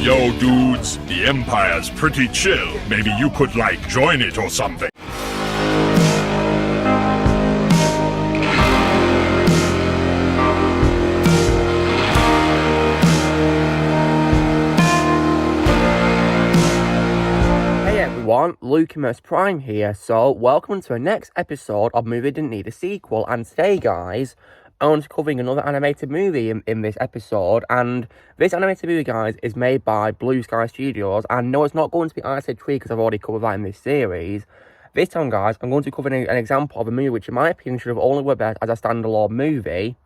Yo, dudes, the Empire's pretty chill. Maybe you could, join it or something. Hey everyone, Lucimus Prime here, so welcome to the next episode of Movie Didn't Need a Sequel, and today guys, I'm covering another animated movie in this episode, and this animated movie, guys, is made by Blue Sky Studios, and no, it's not going to be Ice Age 3 because I've already covered that in this series. This time, guys, I'm going to cover an example of a movie which, in my opinion, should have only worked best as a standalone movie.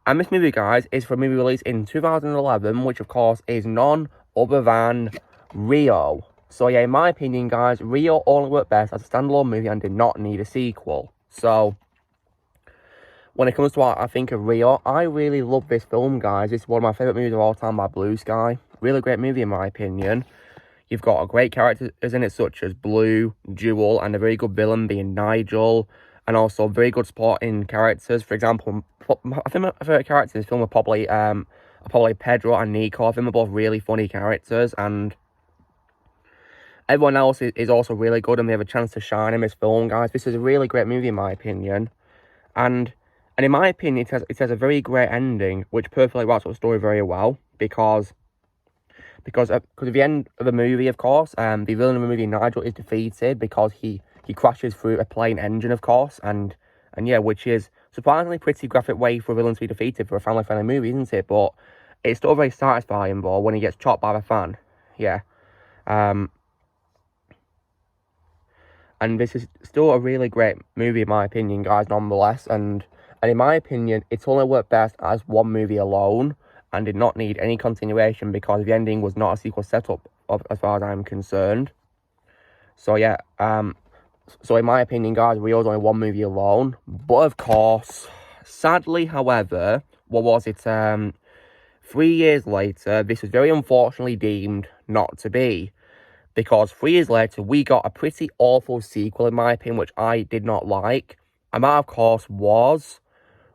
And this movie, guys, is for a movie released in 2011, which, of course, is none other than Rio. So, yeah, in my opinion, guys, Rio only worked best as a standalone movie and did not need a sequel. So, when it comes to what I think of Rio, I really love this film, guys. It's one of my favourite movies of all time by Blue Sky. Really great movie, in my opinion. You've got great characters in it, such as Blue, Jewel, and a very good villain being Nigel. And also very good supporting characters. For example, I think my favourite characters in this film are probably Pedro and Nico. I think they're both really funny characters. And everyone else is also really good, and they have a chance to shine in this film, guys. This is a really great movie, in my opinion. And in my opinion, it has a very great ending, which perfectly wraps up the story very well, because at the end of the movie, of course, the villain of the movie, Nigel, is defeated because he crashes through a plane engine, of course, and yeah, which is surprisingly pretty graphic way for a villain to be defeated for a family-friendly movie, isn't it? But it's still very satisfying, though, when he gets chopped by the fan. Yeah. And this is still a really great movie, in my opinion, guys, nonetheless. And in my opinion, it's only worked best as one movie alone and did not need any continuation because the ending was not a sequel setup, as far as I'm concerned. So, yeah, so in my opinion, guys, Rio's only one movie alone. But, of course, sadly, however, 3 years later, this was very unfortunately deemed not to be. Because 3 years later, we got a pretty awful sequel, in my opinion, which I did not like. And that, of course, was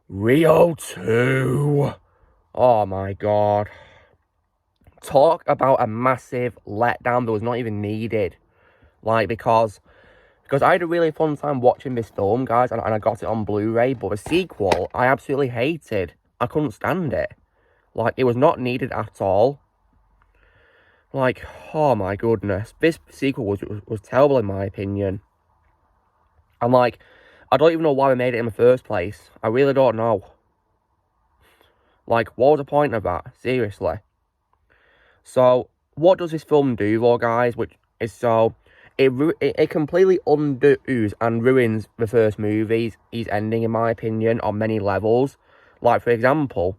Rio 2. Oh, my God. Talk about a massive letdown that was not even needed. Because I had a really fun time watching this film, guys, and I got it on Blu-ray. But the sequel, I absolutely hated. I couldn't stand it. It was not needed at all. Oh my goodness, this sequel was terrible in my opinion. And I don't even know why they made it in the first place. I really don't know. What was the point of that? Seriously. So, what does this film do, though, guys? Which is it completely undoes and ruins the first movie's ending, in my opinion, on many levels. For example,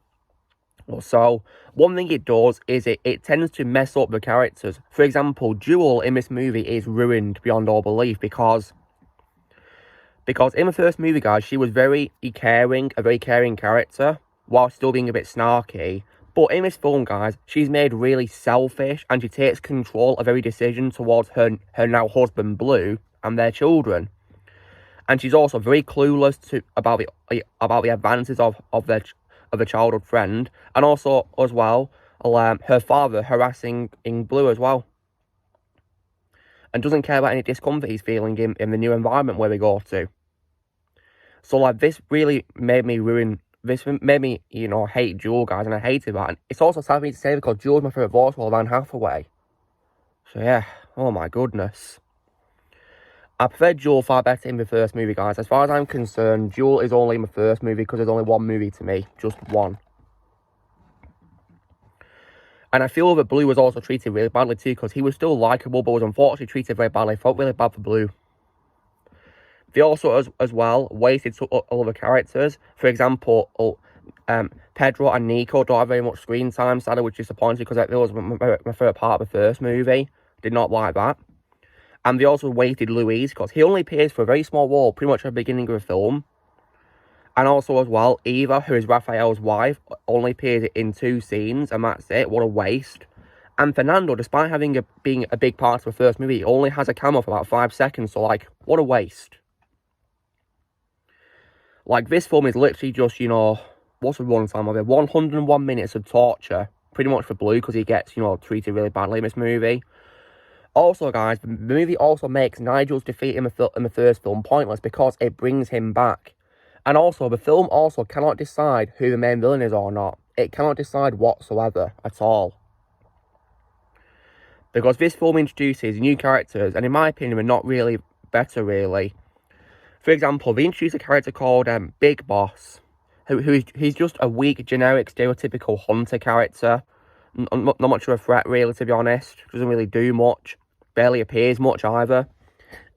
so, one thing it does is it tends to mess up the characters. For example, Jewel in this movie is ruined beyond all belief because in the first movie, guys, she was a very caring character, while still being a bit snarky. But in this film, guys, she's made really selfish, and she takes control of every decision towards her now husband, Blue, and their children. And she's also very clueless about the advances of a childhood friend, and also, as well, her father harassing Blue as well. And doesn't care about any discomfort he's feeling in the new environment where they go to. So, this really made me hate Jewel, guys, and I hated that. And it's also sad for me to say because Jewel's my favourite voice of Anne Hathaway. So, yeah, oh my goodness. I prefer Jewel far better in the first movie, guys. As far as I'm concerned, Jewel is only in the first movie because there's only one movie to me. Just one. And I feel that Blue was also treated really badly too because he was still likeable but was unfortunately treated very badly. I felt really bad for Blue. They also, as well, wasted all the characters. For example, Pedro and Nico don't have very much screen time, sadly, which is disappointing because that was my favourite part of the first movie. Did not like that. And they also wasted Louise because he only appears for a very small role pretty much at the beginning of the film. And also, as well, Eva, who is Raphael's wife, only appears in 2 scenes, and that's it. What a waste. And Fernando, despite being a big part of the first movie, only has a cameo for about 5 seconds, so, what a waste. This film is literally just, what's the runtime of it? 101 minutes of torture pretty much for Blue because he gets, you know, treated really badly in this movie. Also, guys, the movie also makes Nigel's defeat in the first film pointless because it brings him back. And also, the film also cannot decide who the main villain is or not. It cannot decide whatsoever at all. Because this film introduces new characters, and in my opinion, are not really better, really. For example, they introduce a character called Big Boss, he's just a weak, generic, stereotypical hunter character. Not much of a threat, really, to be honest. Doesn't really do much. Barely appears much, either.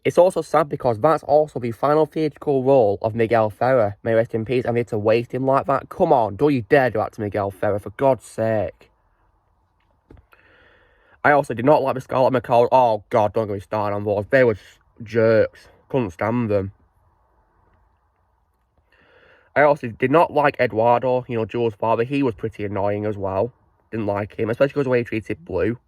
It's also sad because that's also the final theatrical role of Miguel Ferrer. May rest in peace, and they had to waste him like that. Come on, don't you dare do that to Miguel Ferrer, for God's sake. I also did not like the Scarlet McCall. Oh, God, don't get me started on those. They were jerks. Couldn't stand them. I also did not like Eduardo, you know, Jules' father. He was pretty annoying as well. Didn't like him, especially because of the way he treated Blue.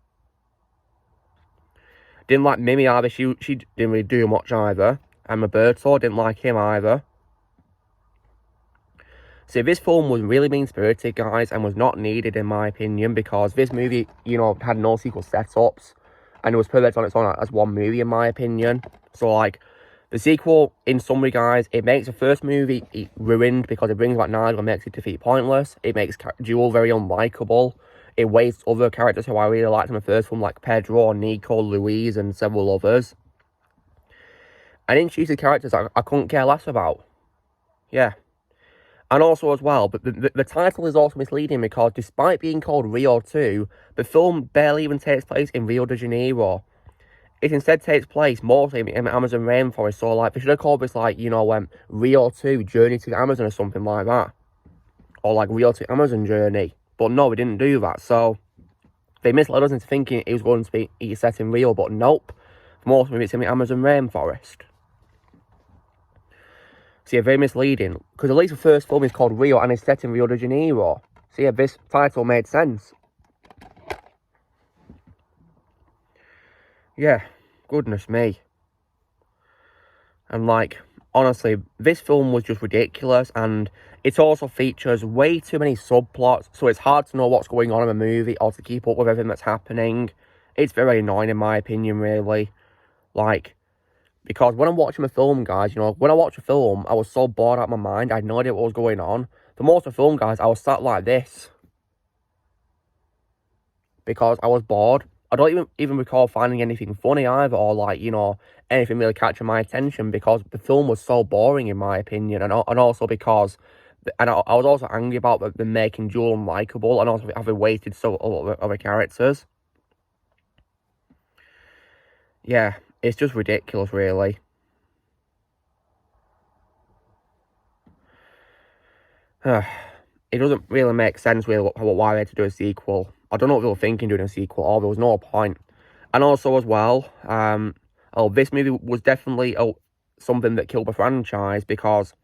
Didn't like Mimi either. She didn't really do much either. And Roberto, didn't like him either. So this film was really mean-spirited, guys, and was not needed, in my opinion, because this movie, you know, had no sequel setups, and it was perfect on its own as one movie, in my opinion. So, like, the sequel, in summary, guys, it makes the first movie ruined because it brings back Nigel and makes it defeat pointless. It makes Jewel very unlikable. It wastes other characters who I really liked in the first film, like Pedro, Nico, Louise, and several others. And introduces characters I couldn't care less about. Yeah. And also as well, but the title is also misleading because despite being called Rio 2, the film barely even takes place in Rio de Janeiro. It instead takes place mostly in the Amazon rainforest, so like, they should have called this like, you know, Rio 2, Journey to the Amazon or something like that. Or like Rio to Amazon Journey. But no, we didn't do that, so they misled us into thinking it was going to be set in Rio, but nope. Most of it's in the Amazon rainforest. So yeah, very misleading. Because at least the first film is called Rio and it's set in Rio de Janeiro. So yeah, this title made sense. Yeah, goodness me. And like, honestly, this film was just ridiculous, and it also features way too many subplots, so it's hard to know what's going on in the movie or to keep up with everything that's happening. It's very annoying, in my opinion, really. Like, because when I'm watching a film, guys, you know, when I watch a film, I was so bored out of my mind, I had no idea what was going on. For most of the film, guys, I was sat like this. Because I was bored. I don't even recall finding anything funny either, or like, you know, anything really catching my attention, because the film was so boring, in my opinion, and also because, and I was also angry about them making Jewel unlikable, and also having wasted so other characters. Yeah, it's just ridiculous, really. It doesn't really make sense, really, why they had to do a sequel. I don't know what they were thinking doing a sequel, or there was no point. And also, as well, this movie was definitely something that killed the franchise, because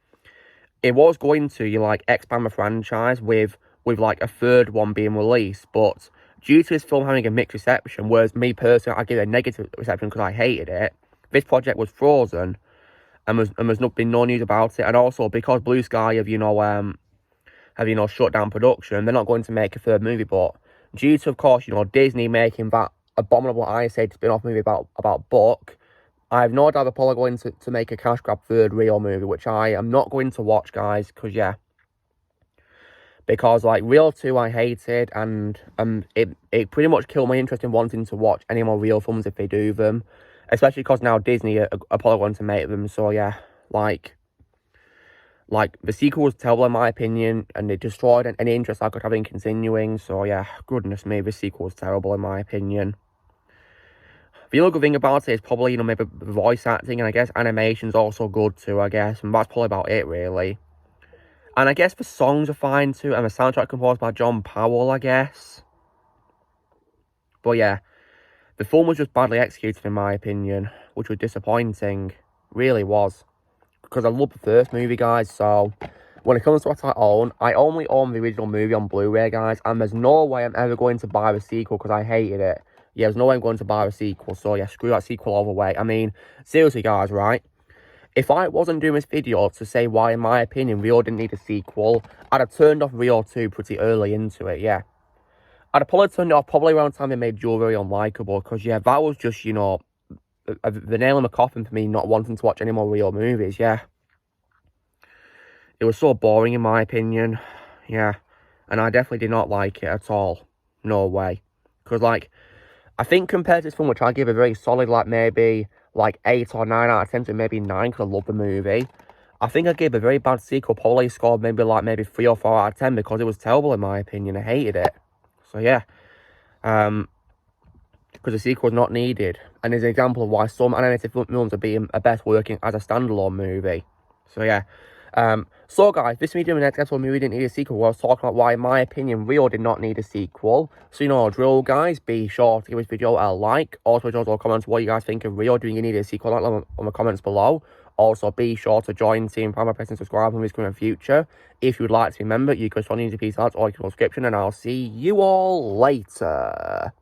it was going to, you know, like, expand the franchise with like a third one being released, but due to this film having a mixed reception, whereas me personally, I give it a negative reception because I hated it, this project was frozen, and there's been no news about it. And also, because Blue Sky have, you know, shut down production, they're not going to make a third movie, but due to, of course, you know, Disney making that abominable Ice Age spin-off movie about Buck, I have no doubt they're probably going to make a cash grab third Rio movie, which I am not going to watch, guys, because, yeah. Because, like, Rio 2 I hated, and it pretty much killed my interest in wanting to watch any more Rio films if they do them. Especially because now Disney are probably going to make them, so, yeah, like, the sequel was terrible in my opinion, and it destroyed any interest I could have in continuing, so yeah, goodness me, the sequel was terrible in my opinion. The other good thing about it is probably, you know, maybe voice acting, and I guess animation's also good too, I guess, and that's probably about it, really. And I guess the songs are fine too, and the soundtrack composed by John Powell, I guess. But yeah, the film was just badly executed in my opinion, which was disappointing, really was. Because I love the first movie, guys, so when it comes to what I only own the original movie on Blu-ray, guys, and there's no way I'm ever going to buy the sequel because I hated it. Yeah, there's no way I'm going to buy the sequel, so yeah, screw that sequel all the way. I mean, seriously, guys, right? If I wasn't doing this video to say why, in my opinion, Rio didn't need a sequel, I'd have turned off Rio 2 pretty early into it, yeah. I'd probably turned it off probably around the time they made Joe very unlikable, because, yeah, that was just, you know, the nail in the coffin for me not wanting to watch any more Rio movies, yeah. It was so boring in my opinion, yeah. And I definitely did not like it at all. No way. Because, like, I think compared to this film, which I give a very solid, like, maybe, like, 8 or 9 out of 10, to maybe 9, because I love the movie, I think I gave a very bad sequel, probably scored maybe 3 or 4 out of 10, because it was terrible in my opinion. I hated it. So, yeah. Because the sequel was not needed. And is an example of why some animated films are being best working as a standalone movie. So, yeah. So guys, this video in the next episode movie didn't need a sequel, where I was talking about why, in my opinion, Rio did not need a sequel. So, you know, drill, guys, be sure to give this video a like. Also, comment what you guys think of Rio. Do you need a sequel? Like on the comments below. Also, be sure to join Team Prime by pressing subscribe on this coming in the future. If you'd like to be a member, you can join the Peace Arts or subscription, and I'll see you all later.